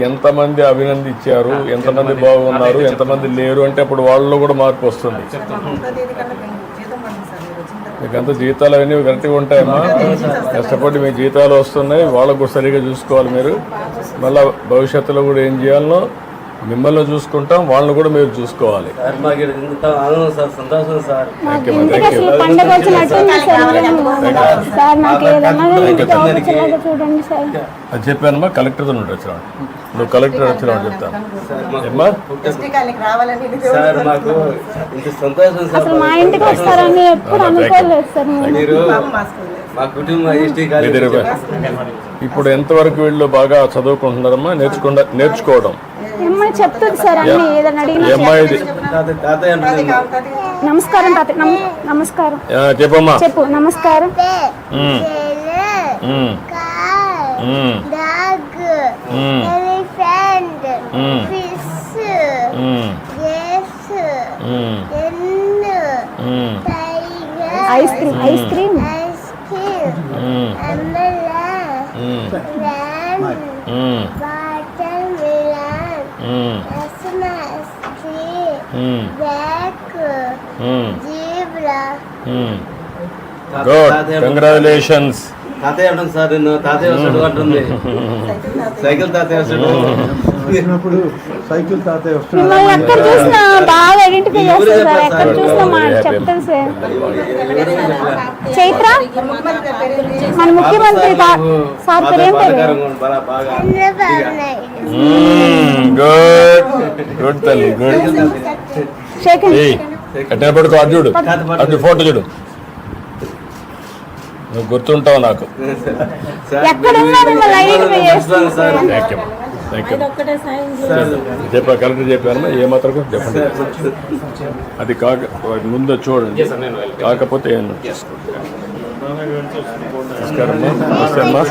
ఎంతమంది అభినందించారు, ఎంతమంది బాగున్నారు, ఎంతమంది లేరు అంటే అప్పుడు వాళ్ళలో కూడా మార్పు వస్తుంది. మీకంతా జీతాలు అవన్నీ కరెక్ట్గా ఉంటాయమ్మా. కష్టపడి మీ జీతాలు వస్తున్నాయి, వాళ్ళకు కూడా సరిగ్గా చూసుకోవాలి మీరు. మళ్ళీ భవిష్యత్తులో కూడా ఏం చేయాలనో మిమ్మల్ని చూసుకుంటాం, వాళ్ళని కూడా మీరు చూసుకోవాలి. అది చెప్పానమ్మా, కలెక్టర్తో వచ్చినాడు. నువ్వు కలెక్టర్ వచ్చినావు చెప్తాను. ఇప్పుడు ఎంతవరకు వీళ్ళు బాగా చదువుకుంటున్నారమ్మా? నేర్చుకోవడం చెప్తుంది సార్ అన్ని ఏదైనా నమస్కారం నమస్కారం చెప్పమ్మా. చెప్పు. నమస్కారం. Ice cream ice cream good, congratulations. తాతయ్య అంటుంది సార్, నిన్ను తాతయ్య వస్తాడు అంటుంది. సైకిల్ తాతయ్య వస్తాడు. సైకిల్ తాతయ్య వస్తాడు. చైత్ర మన ముఖ్యమంత్రి గుడ్ తల్లి, గుడ్. పడుకో, అటు చూడు, అటు ఫోటో చూడు. నువ్వు గుర్తుంటావు నాకు. చెప్పా, కలెక్టర్ చెప్పాను ఏమాత్రం చెప్పండి. అది కాక ముందు చూడండి, కాకపోతే నమస్కారం. నమస్తే అమ్మా.